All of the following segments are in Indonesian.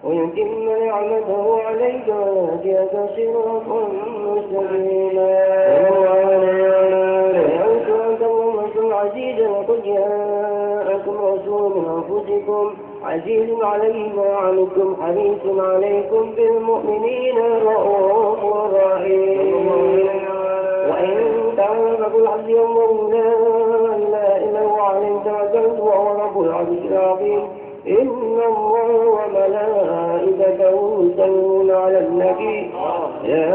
ويتم نعمته عليك ويهديك صراطا مستقيما. أنت اللهم عزيزا وقد جاءكم رسول من أنفسكم عزيز عليه ما عنتم حريص عليكم بالمؤمنين رؤوف رحيم. وإن تعلم فقل حسبي الله لا إله إلا هو عليه توكلت وهو رب العرش العظيم. إن الله وملائكته يصلون على النبي يا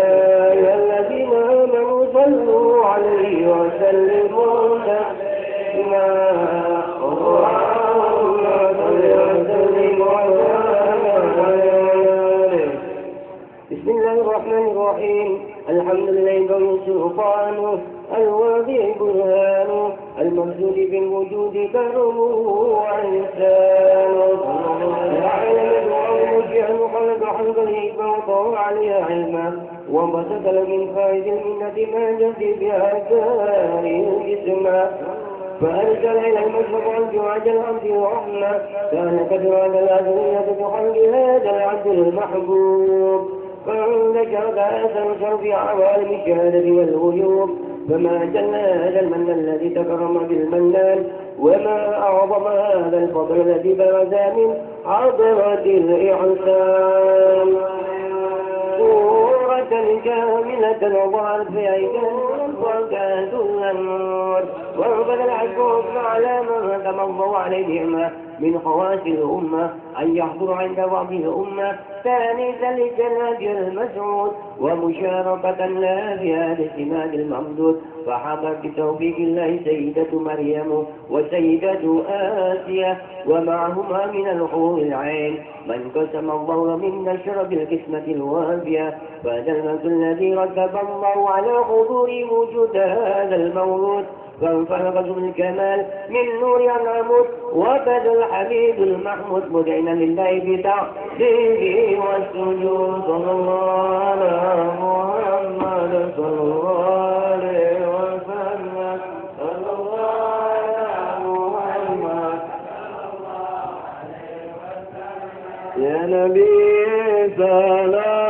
أيها الذين آمنوا صلوا عليه وسلموا تسليما. اللهم صل وسلم عليه. بسم الله الرحمن الرحيم. الحمد لله ذو سلطانه الواضح برهانه الموجود في الوجود كرمه وإنسانه العالم المجيء خلق حلقه فوقه عليها علما وبسط من فائد المنة ما جدي بآثاره جسما فأرسل إلى المشرق والجواد العبد رحمة كان قدر على الأدوية بحمد هذا العبد المحبوب فذكرت أثر شرف عوالم الشهادة والغيوب فما جل هذا المن الذي تكرم بالمنان وما أعظم هذا الفضل الذي برز من عظمة الإحسان. سورة كاملة وظهرت في عينها وكانت النور وعبد العفو على من تمضوا عليهما من خواص الأمة أن يحضر عند بعض الأمة تانيثا لجناب المسعود ومشاركة لها في هذا السماد الممدود فحضر بتوفيق الله سيدة مريم وسيدة آسيا ومعهما من الحور العين من قسم الله من نشر بالقسمة الوافية فهذا المثل الذي رتب الله على حضور وجود هذا المولود فانفلق الكمال من نور العمود وبدا الحبيب المحمود مدعنا لله بتعظيمه والسجود. صلى الله على محمد صلى الله عليه وسلم. صلى الله على محمد يا نبي سلام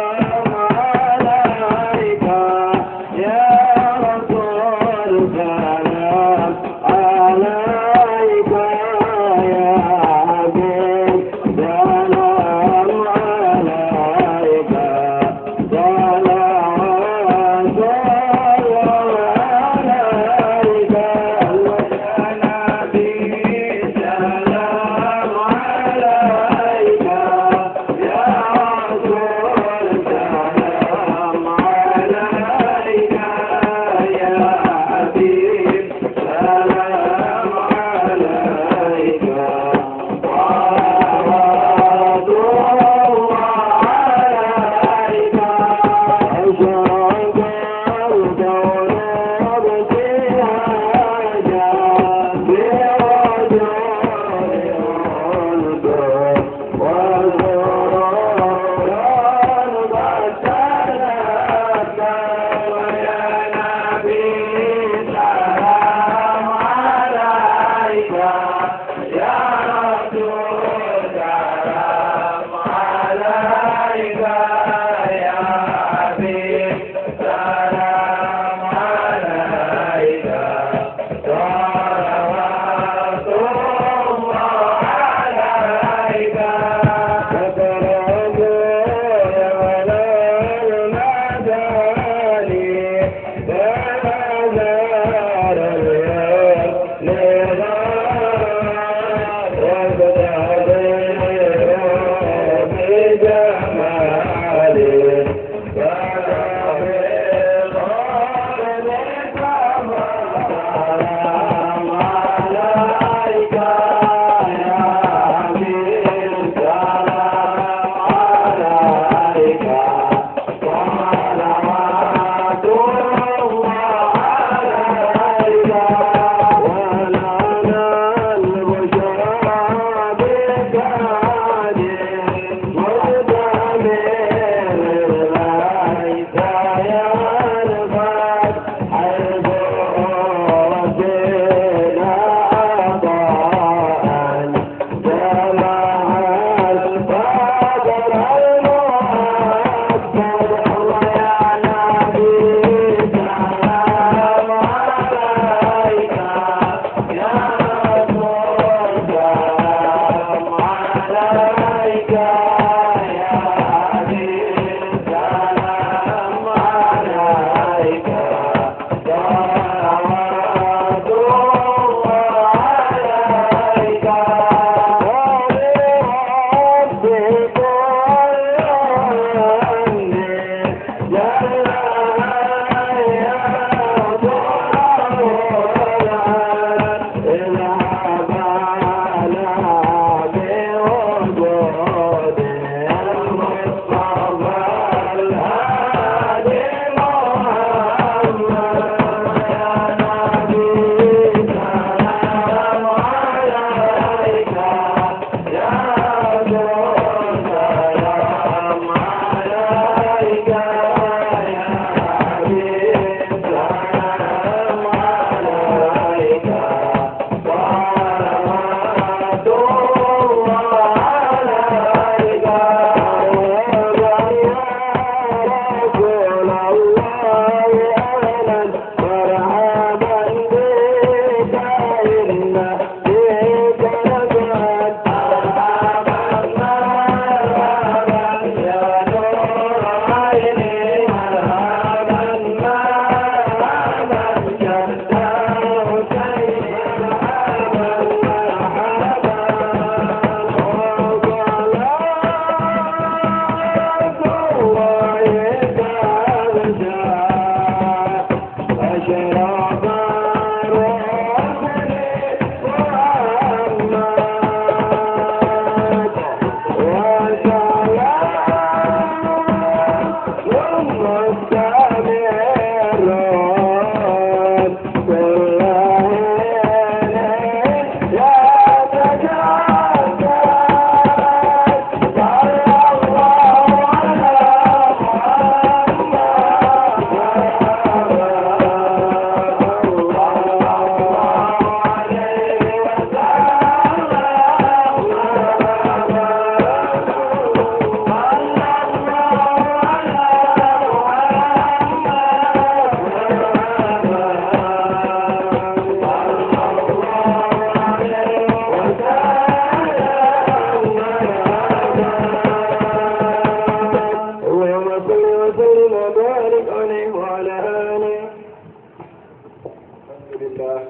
لله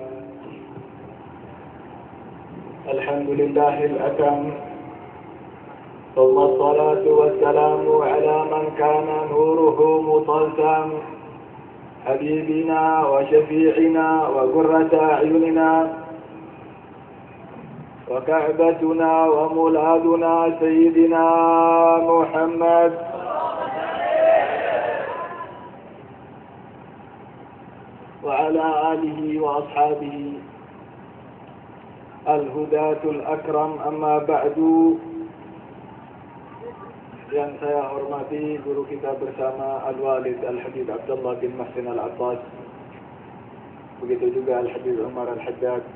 الحمد لله الأتم ثم الصلاة والسلام على من كان نوره مطلسم حبيبنا وشفيعنا وقرة أعيننا وكعبتنا وملاذنا سيدنا محمد وعلى آله وأصحابه الهداة الأكرم. أما بعد, yang saya hormati guru kita bersama Al-Walid Al-Habib Abdullah bin Mahsin Al-Abbas, begitu juga Al-Habib Umar Al-Haddad,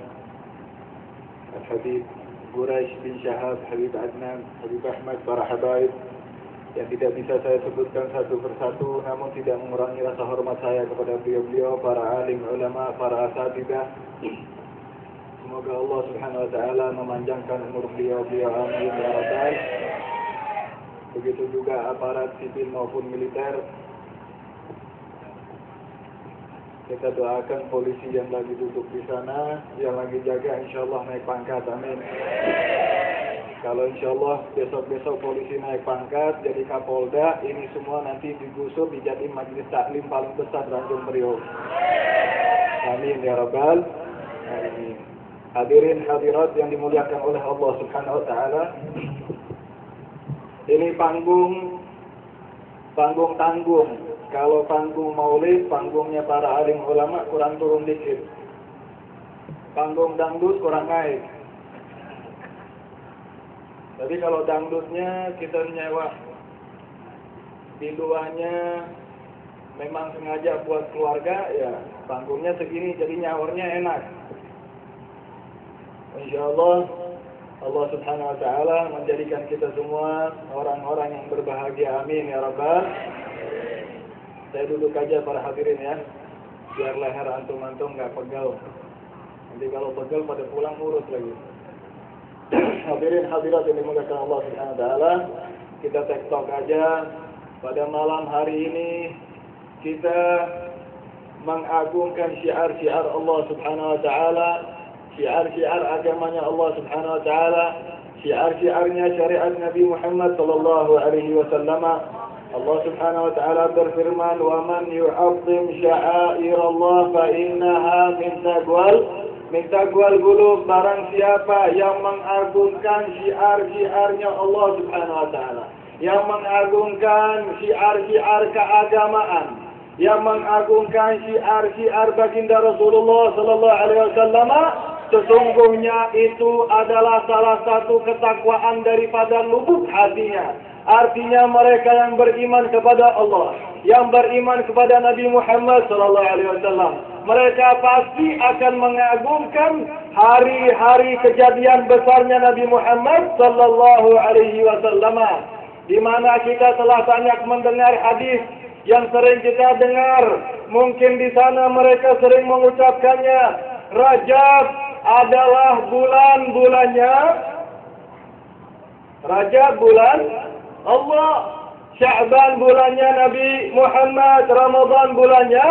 Al-Habib Quraish bin Syahab, Habib Adnan, Habib Ahmad, para habaib yang tidak bisa saya sebutkan satu persatu, namun tidak mengurangi rasa hormat saya kepada beliau-beliau, para alim ulama, para asatidzah. Semoga Allah Subhanahu wa taala memanjangkan umur beliau-beliau, amin ya rabbal. Begitu juga aparat sipil maupun militer. Kita doakan polisi yang lagi duduk di sana, yang lagi jaga, insyaallah naik pangkat, amin. Kalau insyaallah besok-besok polisi naik pangkat jadi Kapolda, ini semua nanti digusur dijadiin majelis taklim paling besar Tanjung Priok. Amin ya rabbal alamin. Hadirin hadirat yang dimuliakan oleh Allah Subhanahu wa taala. Ini panggung tanggung. Kalau panggung maulid, panggungnya para alim ulama kurang turun dikit. Panggung dangdut kurang naik. Jadi kalau dangdutnya kita nyewa biduannya memang sengaja buat keluarga, ya panggungnya segini jadi nyawarnya enak. Insyaallah Allah Subhanahu wa taala menjadikan kita semua orang-orang yang berbahagia, amin ya rabbal. Saya duduk aja para hadirin ya, biar leher antum-antum nggak pegel. Nanti kalau pegel pada pulang urut lagi. Hadirin hadirat yang dimuliakan Allah Subhanahu wa taala, kita tektok aja pada malam hari ini. Kita mengagungkan syiar-syiar Allah Subhanahu wa taala, syiar-syiar agamanya Allah Subhanahu wa taala, syiar-syiarnya syariat Nabi Muhammad sallallahu alaihi wasallam. Allah Subhanahu wa taala berfirman, "Wa man yu'azzim sya'air Allah fa innaha min taqwal qulub." Barang siapa yang mengagungkan syiar-syiarnya Allah Subhanahu wa taala, yang mengagungkan syiar-syiar keagamaan, yang mengagungkan syiar-syiar baginda Rasulullah sallallahu alaihi wasallam, sesungguhnya itu adalah salah satu ketakwaan daripada lubuk hatinya. Artinya mereka yang beriman kepada Allah, yang beriman kepada Nabi Muhammad sallallahu alaihi wasallam, mereka pasti akan mengagungkan hari-hari kejadian besarnya Nabi Muhammad sallallahu alaihi wasallam, di mana kita telah banyak mendengar hadis yang sering kita dengar. Mungkin di sana mereka sering mengucapkannya, Rajab adalah bulan-bulannya, Rajab bulan Allah, Sya'ban bulannya Nabi Muhammad, Ramadan bulannya.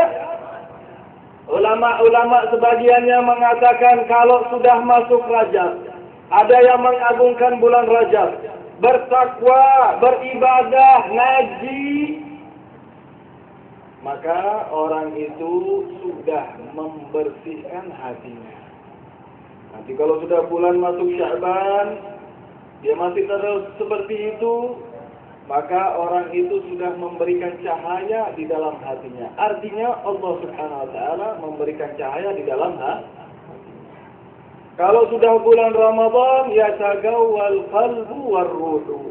Ulama-ulama sebagiannya mengatakan kalau sudah masuk Rajab, ada yang mengagungkan bulan Rajab, bertakwa, beribadah, ngaji, maka orang itu sudah membersihkan hatinya. Nanti kalau sudah bulan masuk Sya'ban, dia masih terus seperti itu, maka orang itu sudah memberikan cahaya di dalam hatinya. Artinya Allah Subhanahu wa taala memberikan cahaya di dalam hati. Kalau sudah bulan Ramadan, ya tagawwal qalbu war ruhu.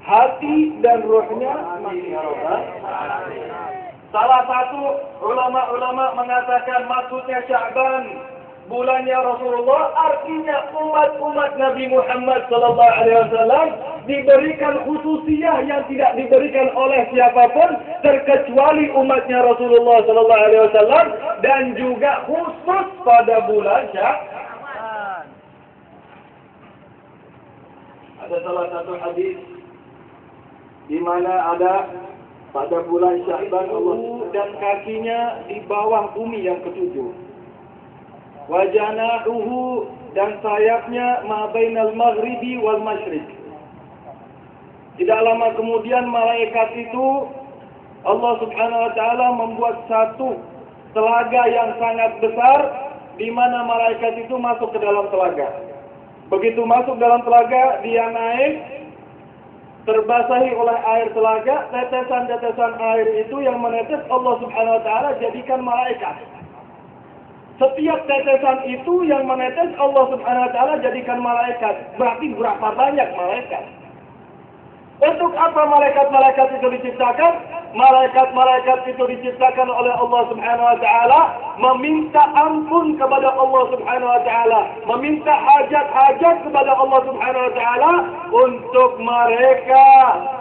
Hati dan ruhnya makin harobat. Salah satu ulama-ulama mengatakan maksudnya Sya'ban, bulannya Rasulullah, artinya umat-umat Nabi Muhammad sallallahu alaihi wasallam diberikan khususiyah yang tidak diberikan oleh siapapun terkecuali umatnya Rasulullah sallallahu alaihi wasallam, dan juga khusus pada bulan Sya'ban. Ada salah satu hadis di mana ada pada bulan Sya'ban Allah dan kakinya di bawah bumi yang ketujuh. wa janahuhu, dan sayapnya ma bainal maghribi wal masyriq. Tidak lama kemudian malaikat itu Allah Subhanahu wa taala membuat satu telaga yang sangat besar, di mana malaikat itu masuk ke dalam telaga. Begitu masuk dalam telaga, dia naik, terbasahi oleh air telaga, tetesan-tetesan air itu yang menetes Allah Subhanahu wa taala jadikan malaikat. Setiap tetesan itu yang menetes Allah Subhanahu wa taala jadikan malaikat. Berarti berapa banyak malaikat? Untuk apa malaikat-malaikat itu diciptakan? Malaikat-malaikat itu diciptakan oleh Allah Subhanahu wa taala meminta ampun kepada Allah Subhanahu wa taala, meminta hajat-hajat kepada Allah Subhanahu wa taala untuk mereka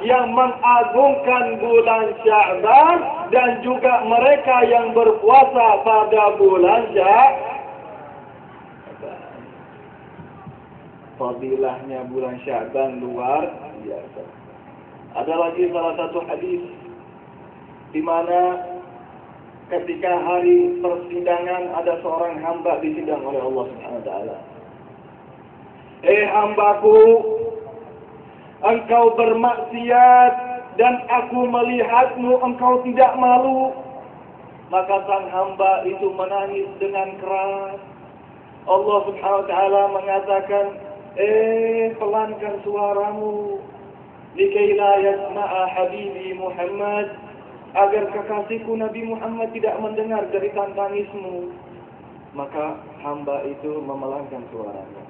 yang mengagungkan bulan Sya'ban dan juga mereka yang berpuasa pada bulan Sya'ban. Fadilahnya bulan Sya'ban luar biasa. Ada lagi salah satu hadis di mana ketika hari persidangan ada seorang hamba disidang oleh Allah Subhanahu wa taala. Hambaku, engkau bermaksiat dan aku melihatmu engkau tidak malu. Maka sang hamba itu menangis dengan keras. Allah Subhanahu wa taala mengatakan, pelankan suaramu. Likai la yasma'a habibi Muhammad, agar kekasihku Nabi Muhammad tidak mendengar jeritan tangismu. Maka hamba itu memelangkan suaranya.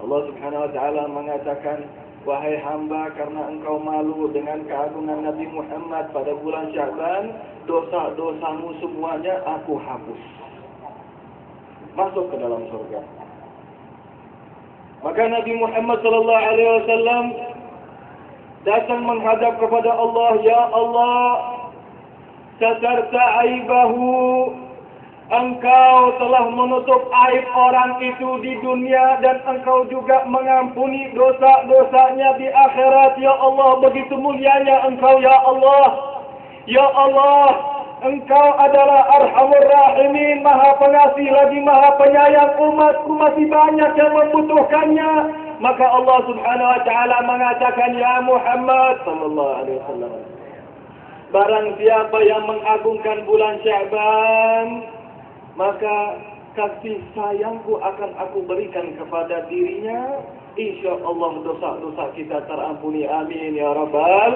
Allah Subhanahu wa taala mengatakan, wahai hamba, karena engkau malu dengan keagungan Nabi Muhammad pada bulan Sya'ban, dosa-dosamu semuanya aku hapus. Masuk ke dalam surga. Maka Nabi Muhammad sallallahu alaihi wasallam datang menghadap kepada Allah, ya Allah, satarta aibahu, engkau telah menutup aib orang itu di dunia dan engkau juga mengampuni dosa-dosanya di akhirat. Ya Allah, begitu mulianya engkau, ya Allah. Ya Allah, engkau adalah Arhamur Rahimin, Maha Pengasih lagi Maha Penyayang. Umatku masih banyak yang membutuhkannya. Maka Allah Subhanahu wa taala mengatakan, ya Muhammad sallallahu alaihi wasallam, barang siapa yang mengagungkan bulan Sya'ban, maka kasih sayangku akan aku berikan kepada dirinya. Insya Allah dosa-dosa kita terampuni. Amin ya rabbal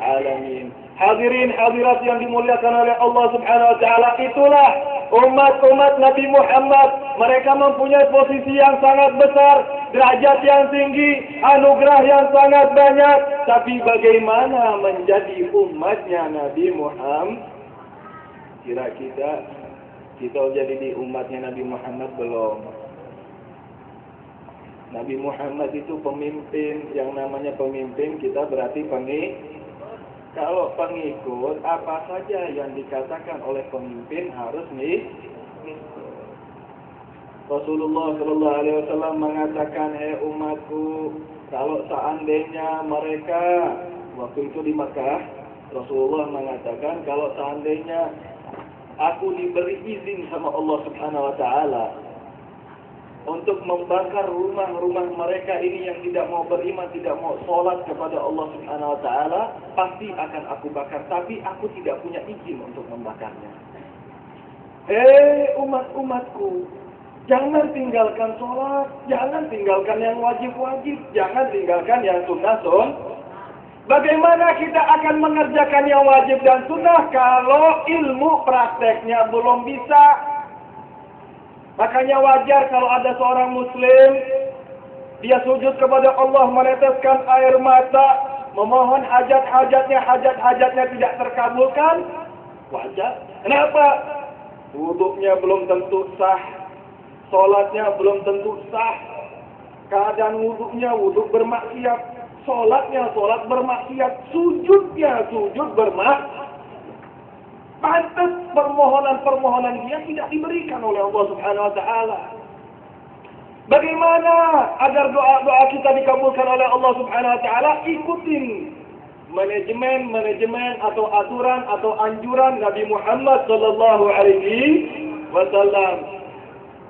alamin. Hadirin hadirat yang dimuliakan oleh Allah Subhanahu wa taala, itulah umat-umat Nabi Muhammad. Mereka mempunyai posisi yang sangat besar, derajat yang tinggi, anugerah yang sangat banyak. Tapi bagaimana menjadi umatnya Nabi Muhammad? Kira-kira kita jadi di umatnya Nabi Muhammad belum? Nabi Muhammad itu pemimpin, yang namanya pemimpin kita berarti kalau pengikut, apa saja yang dikatakan oleh pemimpin harus Rasulullah sallallahu alaihi wasallam mengatakan, umatku, kalau seandainya mereka waktu itu di Makkah, Rasulullah mengatakan kalau seandainya aku diberi izin sama Allah Subhanahu wa taala untuk membakar rumah-rumah mereka ini yang tidak mau beriman, tidak mau sholat kepada Allah Subhanahu wa taala, pasti akan aku bakar, tapi aku tidak punya izin untuk membakarnya. Umat-umatku, jangan tinggalkan sholat, jangan tinggalkan yang wajib-wajib, jangan tinggalkan yang sunnah-sunnah. Bagaimana kita akan mengerjakan yang wajib dan sunnah kalau ilmu prakteknya belum bisa? Makanya wajar kalau ada seorang muslim, dia sujud kepada Allah, meneteskan air mata, memohon hajat-hajatnya tidak terkabulkan. Wajar. Kenapa? Wuduknya belum tentu sah, sholatnya belum tentu sah. Keadaan wuduknya wuduk bermaksiat, sholatnya sholat bermaksiat, sujudnya sujud bermaksiat. Pantas permohonan-permohonan dia tidak diberikan oleh Allah Subhanahu wa taala. Bagaimana agar doa-doa kita dikabulkan oleh Allah Subhanahu wa taala? Ikutin manajemen atau aturan atau anjuran Nabi Muhammad sallallahu alaihi wasallam.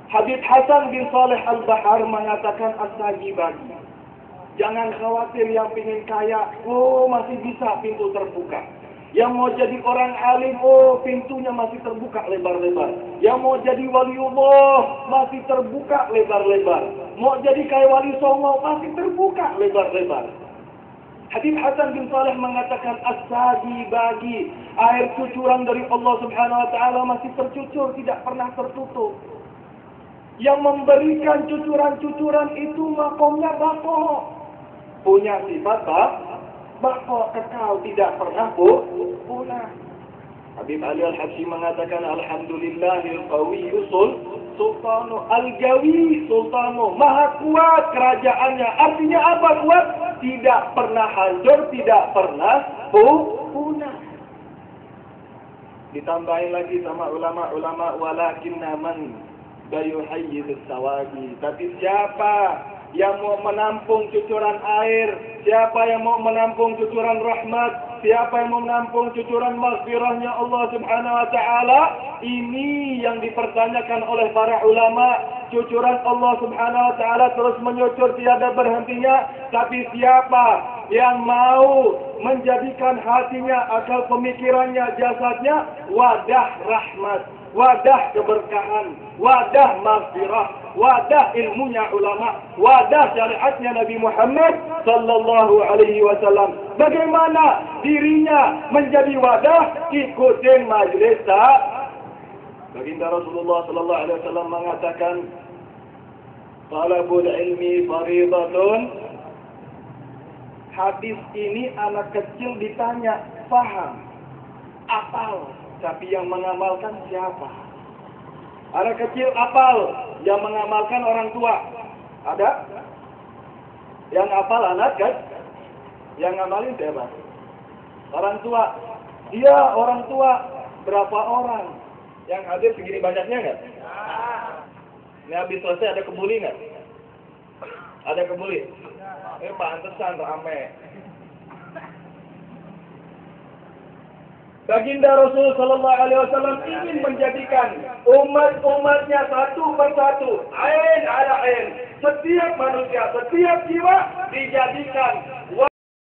Habib Hasan bin Saleh Al-Bahar mengatakan as-sajibagi. Jangan khawatir yang ingin kaya, masih bisa pintu terbuka. Yang mau jadi orang alim, pintunya masih terbuka lebar-lebar. Yang mau jadi waliullah, masih terbuka lebar-lebar. Mau jadi kayak wali songo, masih terbuka lebar-lebar. Habib Hasan bin Saleh mengatakan as-sadi bagi air cucuran dari Allah Subhanahu wa taala masih tercucur, tidak pernah tertutup. Yang memberikan cucuran-cucuran itu makomnya bako. Punya sifat bako kekal, tidak pernah punah. Habib Ali Al-Habsyi mengatakan alhamdulillahil qawiyyu sultanu al-gawi sultanu, maha kuat kerajaannya. Artinya apa kuat? Tidak pernah hancur, tidak pernah punah. Ditambahin lagi sama ulama-ulama walakinna man bayuhayyidus sawagi. Tapi siapa yang mau menampung cucuran air, siapa yang mau menampung cucuran rahmat, siapa yang mau menampung cucuran maghfirahnya Allah Subhanahu wa taala, ini yang dipertanyakan oleh para ulama. Cucuran Allah Subhanahu wa taala terus menyucur tiada berhentinya, tapi siapa yang mau menjadikan hatinya, akal pemikirannya, jasadnya wadah rahmat, wadah keberkahan, wadah maghfirah, wadah ilmunya ulama, wadah syariatnya Nabi Muhammad sallallahu alaihi wasallam. Bagaimana dirinya menjadi wadah? Ikutin majlis Baginda Rasulullah sallallahu alaihi wasallam mengatakan, talabul ilmi faridatun. Hadis ini anak kecil ditanya, paham, apal, tapi yang mengamalkan siapa? Anak kecil apal, yang mengamalkan orang tua. Ada? Yang apal anak kan? Yang ngamalin siapa? Orang tua. Dia orang tua. Berapa orang? Yang hadir segini banyaknya nggak? Ini habis selesai ada kebuli nggak? Ada kebuli? Pantesan rame. Baginda Rasul sallallahu alaihi wasallam ingin menjadikan umat-umatnya satu persatu, ain ala ain. Setiap manusia, setiap jiwa dijadikan